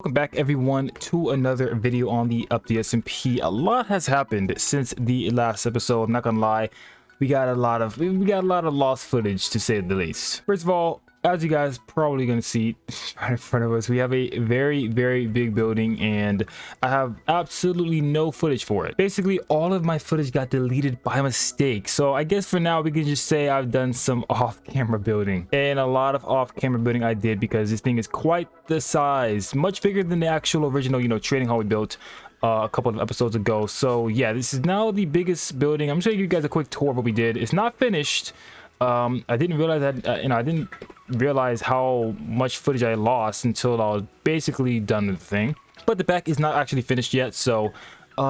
Welcome back everyone to another video on the SMP. A lot has happened since the last episode. I'm not gonna lie, we got a lot of lost footage, to say the least. First of all, as you guys probably gonna see right in front of us, we have a very big building and I have absolutely no footage for it. Basically all of my footage got deleted by mistake, so I guess for now we can just say I've done some off-camera building. And a lot of off-camera building I did because this thing is quite the size, much bigger than the actual original trading hall we built a couple of episodes ago. So yeah, this is now the biggest building. I'm just gonna give you guys a quick tour of what we did. It's not finished. I didn't realize that I didn't realize how much footage I lost until I was basically done with the thing. But the back is not actually finished yet, so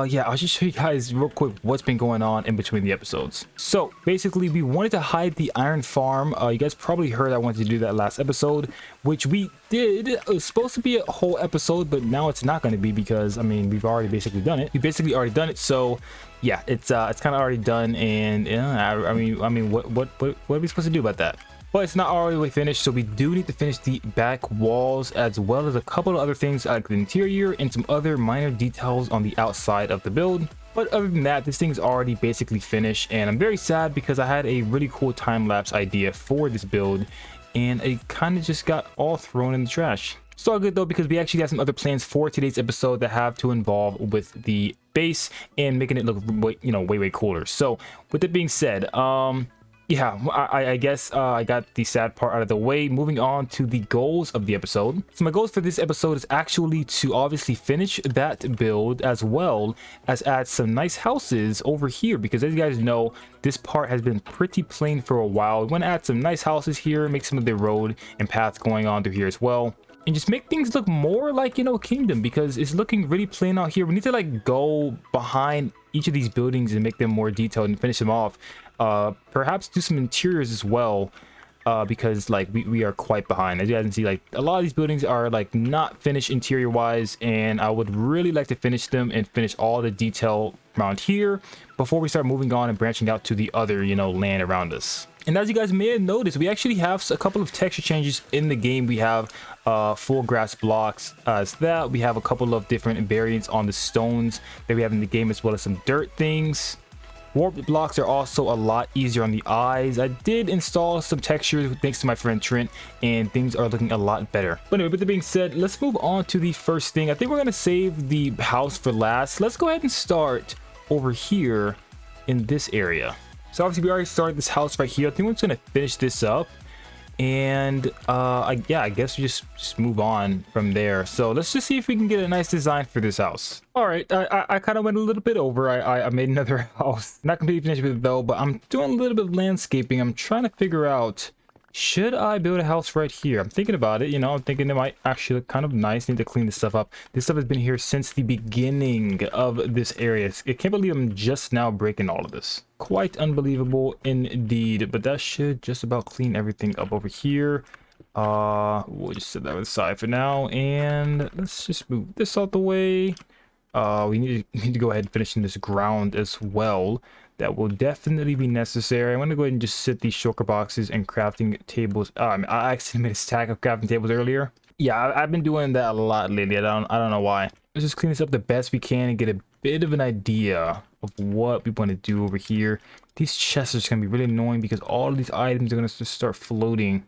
yeah, I'll just show you guys real quick what's been going on in between the episodes. So basically we wanted to hide the iron farm. You guys probably heard I wanted to do that last episode, which we did. It was supposed to be a whole episode, but now it's not going to be because I mean we've already basically done it. We basically already done it, so yeah, it's kind of already done. And I mean what are we supposed to do about that? But it's not already finished, so we do need to finish the back walls as well as a couple of other things like the interior and some other minor details on the outside of the build. But other than that, this thing's already basically finished, and I'm very sad because I had a really cool time-lapse idea for this build and it kind of just got all thrown in the trash. It's all good though, because we actually have some other plans for today's episode that have to involve with the base and making it look way cooler. So with that being said, yeah, I guess I got the sad part out of the way. Moving on to the goals of the episode. So my goals for this episode is actually to obviously finish that build as well as add some nice houses over here, because as you guys know, this part has been pretty plain for a while. We want to add some nice houses here, make some of the road and paths going on through here as well, and just make things look more like, Kingdom, because it's looking really plain out here. We need to like go behind each of these buildings and make them more detailed and finish them off. Perhaps do some interiors as well, because like we are quite behind. As you guys can see, like a lot of these buildings are like not finished interior wise, and I would really like to finish them and finish all the detail around here before we start moving on and branching out to the other land around us. And as you guys may have noticed, we actually have a couple of texture changes in the game. We have full grass blocks as that. We have a couple of different variants on the stones that we have in the game, as well as some dirt things. Warped blocks are also a lot easier on the eyes. I did install some textures thanks to my friend Trent, and things are looking a lot better. But anyway, with that being said, let's move on to the first thing. I think we're going to save the house for last. Let's go ahead and start over here in this area. So obviously we already started this house right here. I think we're just going to finish this up, and yeah, I guess we just move on from there. So let's just see if we can get a nice design for this house. All right, I kind of went a little bit over. I made another house, not completely finished with it though, but I'm doing a little bit of landscaping. I'm trying to figure out, should I build a house right here? I'm thinking about it. I'm thinking it might actually look kind of nice. Need to clean this stuff up. This stuff has been here since the beginning of this area. I can't believe I'm just now breaking all of this. Quite unbelievable indeed. But that should just about clean everything up over here. We'll just set that aside for now, and let's just move this out the way. We need to go ahead and finish in this ground as well. That will definitely be necessary. I'm going to go ahead and just set these shulker boxes and crafting tables. I actually made a stack of crafting tables earlier. Yeah, I've been doing that a lot lately. I don't know why. Let's just clean this up the best we can and get a bit of an idea of what we want to do over here. These chests are just going to be really annoying because all of these items are going to just start floating.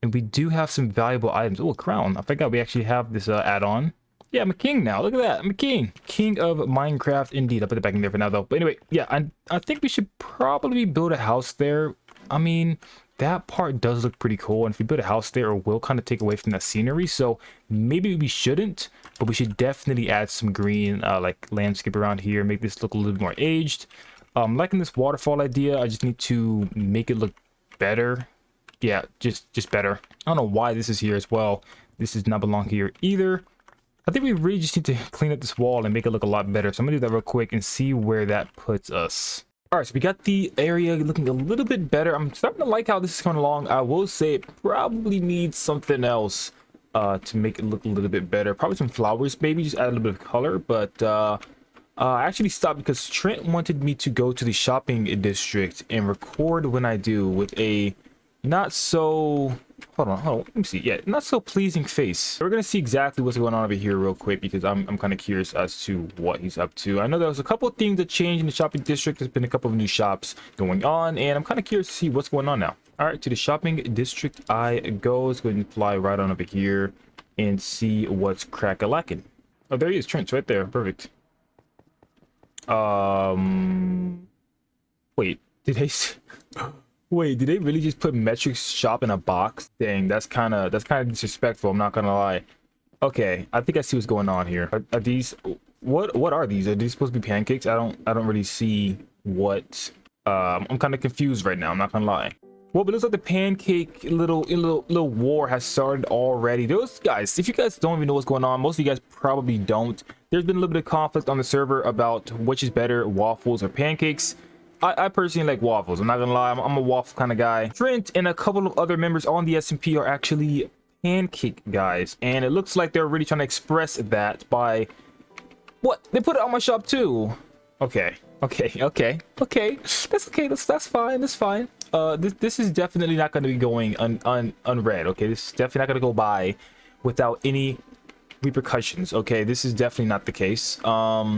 And we do have some valuable items. Oh, a crown. I forgot we actually have this add-on. Yeah, I'm a king now. Look at that. I'm a king. King of Minecraft indeed. I'll put it back in there for now though. But anyway, yeah, I think we should probably build a house there. I mean, that part does look pretty cool. And if we build a house there, it will kind of take away from that scenery. So maybe we shouldn't, but we should definitely add some green like landscape around here. Make this look a little bit more aged. Liking this waterfall idea. I just need to make it look better. Yeah, just better. I don't know why this is here as well. This does not belong here either. I think we really just need to clean up this wall and make it look a lot better. So I'm gonna do that real quick and see where that puts us. All right, so we got the area looking a little bit better. I'm starting to like how this is coming along. I will say it probably needs something else to make it look a little bit better. Probably some flowers, maybe just add a little bit of color. But I actually stopped because Trent wanted me to go to the shopping district and record when I do with a not so Hold on, let me see. Yeah, not so pleasing face. We're gonna see exactly what's going on over here real quick because I'm kind of curious as to what he's up to. I know there was a couple of things that changed in the shopping district. There's been a couple of new shops going on, and I'm kind of curious to see what's going on now. All right, to the shopping district I go. Let's go ahead and fly right on over here and see what's crack-a-lacking. Oh, there he is, Trent's right there. Perfect. Wait, did they wait, did they really just put Metric's shop in a box? Dang, that's kind of disrespectful, I'm not gonna lie. Okay, I think I see what's going on here. Are these what are these? Are these supposed to be pancakes? I don't really see what. I'm kind of confused right now, I'm not gonna lie. Well, but it looks like the pancake little war has started already. Those guys, if you guys don't even know what's going on, most of you guys probably don't. There's been a little bit of conflict on the server about which is better, waffles or pancakes. I personally like waffles. I'm not gonna lie, I'm a waffle kind of guy. Trent and a couple of other members on the SMP are actually pancake guys, and it looks like they're really trying to express that by what they put it on my shop too. Okay. That's okay. That's fine. That's fine. This is definitely not going to be going unread. Okay, this is definitely not going to go by without any repercussions. Okay, this is definitely not the case. Wow.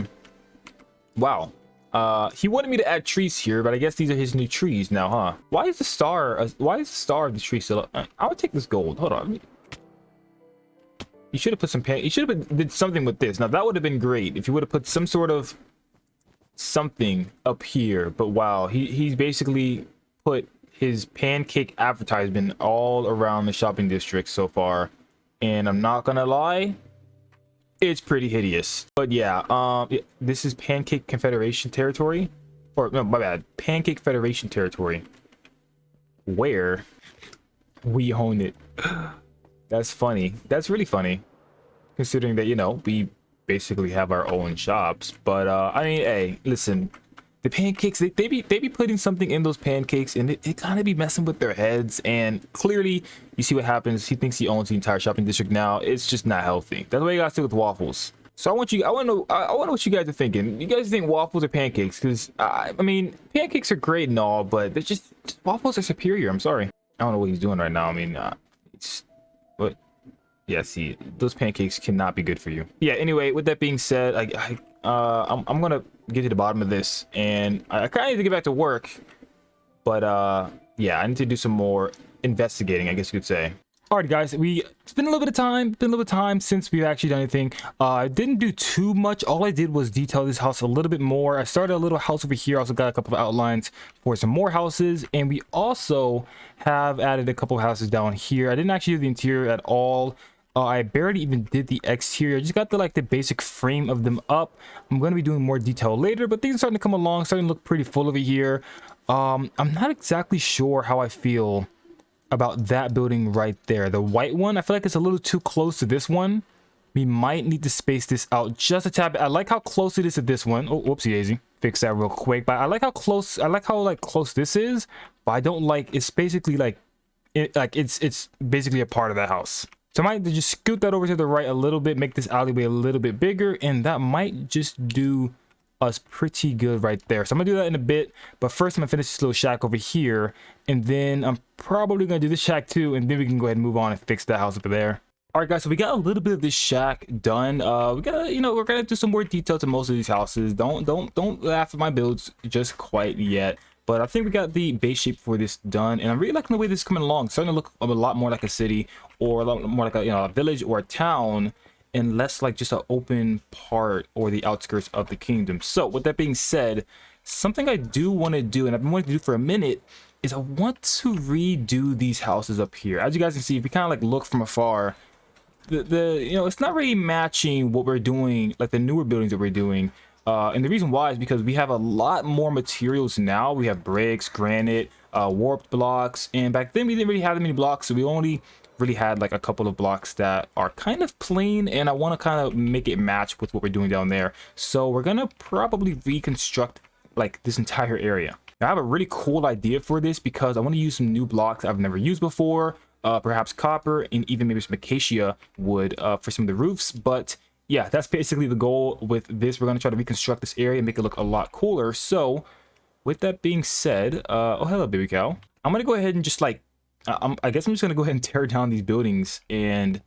He wanted me to add trees here, but I guess these are his new trees now, huh? Why is the star of the tree still up? I would take this gold. Hold on. You should have put some you should have did something with this. Now that would have been great if you would have put some sort of something up here, but wow, he's basically put his pancake advertisement all around the shopping district so far, and I'm not gonna lie, it's pretty hideous. But yeah, this is Pancake Confederation territory, or no, my bad, Pancake Federation territory, where we own it. That's funny. That's really funny, considering that, you know, we basically have our own shops. But I mean, hey, listen, the pancakes, they be putting something in those pancakes, and it kind of be messing with their heads. And clearly, you see what happens. He thinks he owns the entire shopping district now. It's just not healthy. That's why you gotta stick with waffles. So I want to know what you guys are thinking. You guys think waffles or pancakes? Because I mean, pancakes are great and all, but they're just waffles are superior. I'm sorry. I don't know what he's doing right now. I mean, but yeah, see, those pancakes cannot be good for you. Yeah, anyway, with that being said, I'm gonna get to the bottom of this, and I kind of need to get back to work, but yeah, I need to do some more investigating, I guess you could say. Alright guys, it's been a little bit of time since we've actually done anything. I didn't do too much. All I did was detail this house a little bit more. I started a little house over here. I also got a couple of outlines for some more houses, and we also have added a couple of houses down here. I didn't actually do the interior at all. I barely even did the exterior. I just got the basic frame of them up. I'm going to be doing more detail later, but things are starting to come along, starting to look pretty full over here. I'm not exactly sure how I feel about that building right there. The white one, I feel like it's a little too close to this one. We might need to space this out just a tad bit. I like how close it is to this one. Oh, whoopsie daisy. Fix that real quick. But I like how close this is, but I don't like, it's basically it's basically a part of that house. So I might just scoot that over to the right a little bit, make this alleyway a little bit bigger, and that might just do us pretty good right there. So I'm gonna do that in a bit, but first I'm gonna finish this little shack over here, and then I'm probably gonna do this shack too, and then we can go ahead and move on and fix that house over there. All right guys, so we got a little bit of this shack done. We gotta, you know, we're gonna do some more detail to most of these houses. Don't laugh at my builds just quite yet. But I think we got the base shape for this done, and I'm really liking the way this is coming along. It's starting to look a lot more like a city, or a lot more like a, you know, a village or a town, and less like just an open part or the outskirts of the kingdom. So with that being said, something I do want to do, and I've been wanting to do for a minute, is I want to redo these houses up here. As you guys can see, if you kind of like look from afar, the you know, it's not really matching what we're doing, like the newer buildings that we're doing. And the reason why is because we have a lot more materials now. We have bricks, granite, warped blocks, and back then we didn't really have that many blocks, so we only really had like a couple of blocks that are kind of plain, and I want to kind of make it match with what we're doing down there. So we're gonna probably reconstruct like this entire area. Now, I have a really cool idea for this because I want to use some new blocks I've never used before, perhaps copper and even maybe some acacia wood for some of the roofs. But yeah, that's basically the goal with this. We're going to try to reconstruct this area and make it look a lot cooler. So with that being said, oh, hello, baby cow. I'm going to go ahead and just like I guess I'm just gonna go ahead and tear down these buildings, and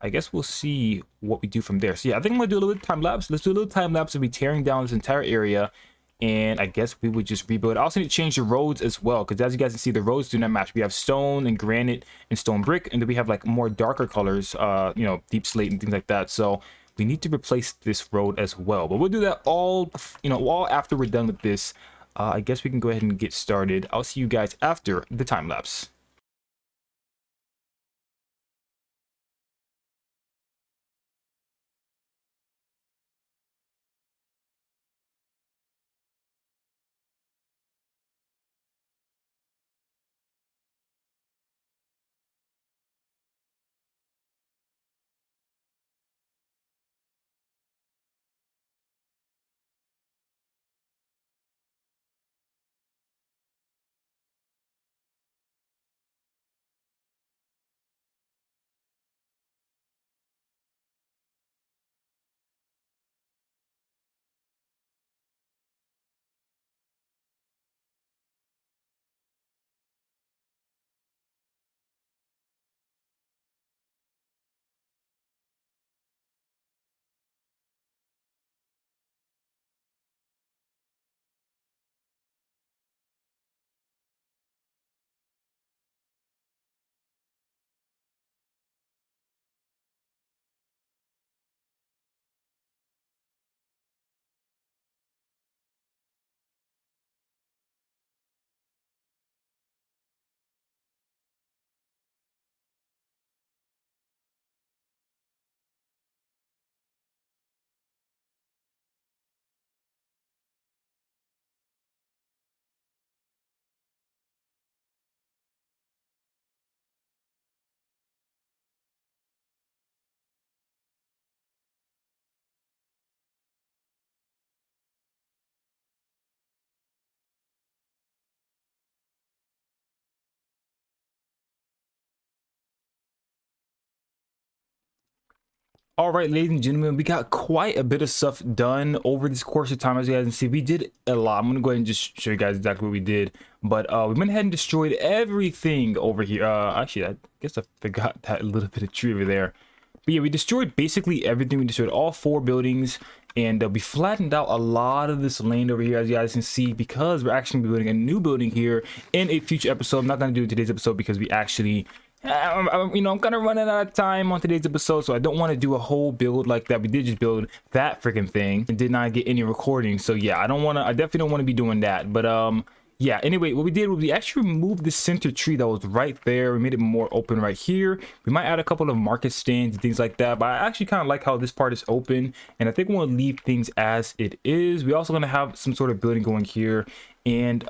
I guess we'll see what we do from there. So yeah, I think I'm gonna do a little bit of time lapse. Let's do a little time lapse of me tearing down this entire area, and I guess we would just rebuild. I also need to change the roads as well, because as you guys can see, the roads do not match. We have stone and granite and stone brick, and then we have like more darker colors, you know, deep slate and things like that. So we need to replace this road as well, but we'll do that all, you know, all after we're done with this. I guess we can go ahead and get started. I'll see you guys after the time lapse. All right, ladies and gentlemen, we got quite a bit of stuff done over this course of time. As you guys can see, we did a lot. I'm gonna go ahead and just show you guys exactly what we did. But we went ahead and destroyed everything over here. Actually, I guess I forgot that little bit of tree over there. But yeah, we destroyed basically everything. We destroyed all 4 buildings, and we flattened out a lot of this land over here, as you guys can see, because we're actually building a new building here in a future episode. I'm not gonna do it today's episode because we actually, you know, I'm kind of running out of time on today's episode, so I don't want to do a whole build like that. We did just build that freaking thing and did not get any recording, so yeah, I definitely don't want to be doing that. But yeah, anyway, what we did was we actually removed the center tree that was right there. We made it more open right here. We might add a couple of market stands and things like that, but I actually kind of like how this part is open, and I think we'll leave things as it is. We also going to have some sort of building going here, and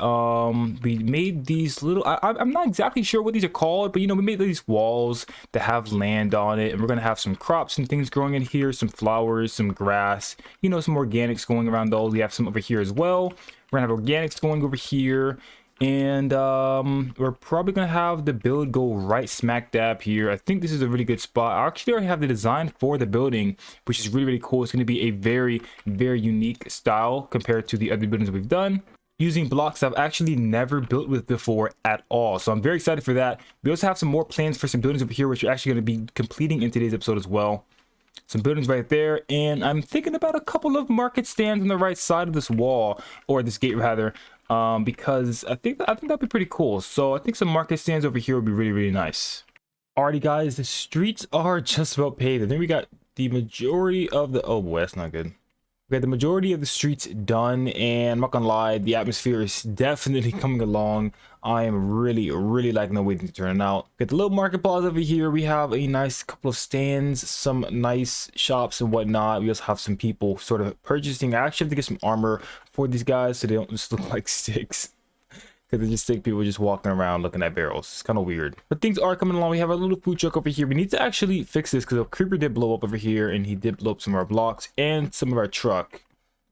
we made these little, I'm not exactly sure what these are called, but you know, we made these walls that have land on it, and we're gonna have some crops and things growing in here, some flowers, some grass, you know, some organics going around those. We have some over here as well. We're gonna have organics going over here, and we're probably gonna have the build go right smack dab here. I think this is a really good spot. I actually already have the design for the building, which is really, really cool. It's gonna be a very, very unique style compared to the other buildings we've done, using blocks I've actually never built with before at all. So I'm very excited for that. We also have some more plans for some buildings over here, which we're actually going to be completing in today's episode as well. Some buildings right there, and I'm thinking about a couple of market stands on the right side of this wall, or this gate rather, because I think that'd be pretty cool. So I think some market stands over here would be really, really nice. Alrighty guys, the streets are just about paved. I think we got the majority of the, oh boy, that's not good. We got the majority of the streets done, and I'm not gonna lie, the atmosphere is definitely coming along. I am really, really liking the way things turning out. Got the little market plaza over here. We have a nice couple of stands, some nice shops and whatnot. We also have some people sort of purchasing. I actually have to get some armor for these guys so they don't just look like sticks, because they just think people just walking around looking at barrels. It's kind of weird, but things are coming along. We have a little food truck over here. We need to actually fix this because a creeper did blow up over here, and he did blow up some of our blocks and some of our truck.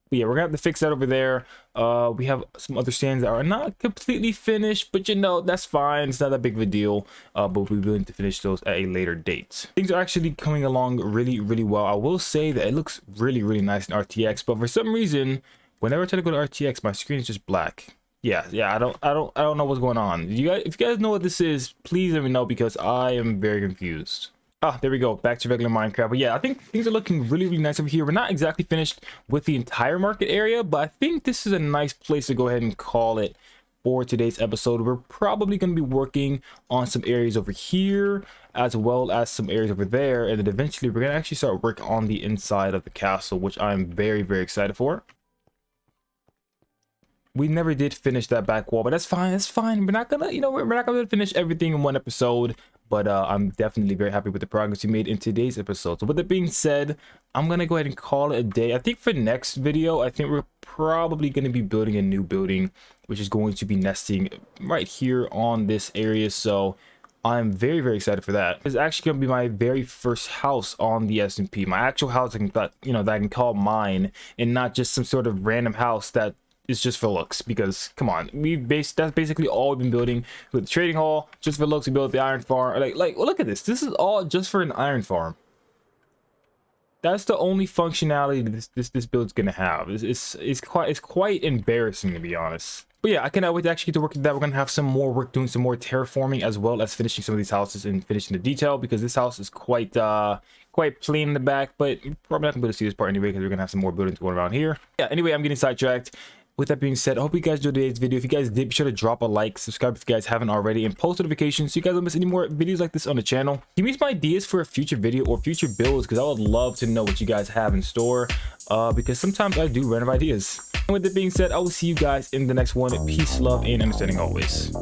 But yeah, we're gonna have to fix that over there. We have some other stands that are not completely finished, but you know, that's fine. It's not that big of a deal, but we're willing to finish those at a later date. Things are actually coming along really, really well. I will say that it looks really, really nice in RTX, but for some reason, whenever I try to go to RTX, my screen is just black. Yeah, I don't know what's going on. You guys, if you guys know what this is, please let me know, because I am very confused. Ah, there we go, back to regular Minecraft. But yeah, I think things are looking really nice over here. We're not exactly finished with the entire market area, but I think this is a nice place to go ahead and call it for today's episode. We're probably going to be working on some areas over here as well as some areas over there, and then eventually we're going to actually start work on the inside of the castle, which I'm very excited for. We never did finish that back wall, but that's fine. That's fine. We're not gonna, we're not gonna finish everything in one episode, but I'm definitely very happy with the progress we made in today's episode. So with that being said, I'm gonna go ahead and call it a day. I think for next video, I think we're probably gonna be building a new building, which is going to be nesting right here on this area. So I'm very excited for that. It's actually gonna be my very first house on the SMP. My actual house, that I can call mine, and not just some sort of random house that is just for looks. Because come on, that's basically all we've been building with the trading hall. Just for looks, we built the iron farm. Like well, look at this. This is all just for an iron farm. That's the only functionality this build's gonna have. It's quite embarrassing, to be honest. But yeah, I cannot wait to actually get to work with that. We're gonna have some more work doing some more terraforming, as well as finishing some of these houses and finishing the detail, because this house is quite plain in the back. But you're probably not gonna be able to see this part anyway, because we're gonna have some more buildings going around here. Yeah, anyway, I'm getting sidetracked. With that being said, I hope you guys enjoyed today's video. If you guys did, be sure to drop a like, subscribe if you guys haven't already, and post notifications so you guys don't miss any more videos like this on the channel. Give me some ideas for a future video or future builds, because I would love to know what you guys have in store, because sometimes I do random ideas. And with that being said, I will see you guys in the next one. Peace, love, and understanding always.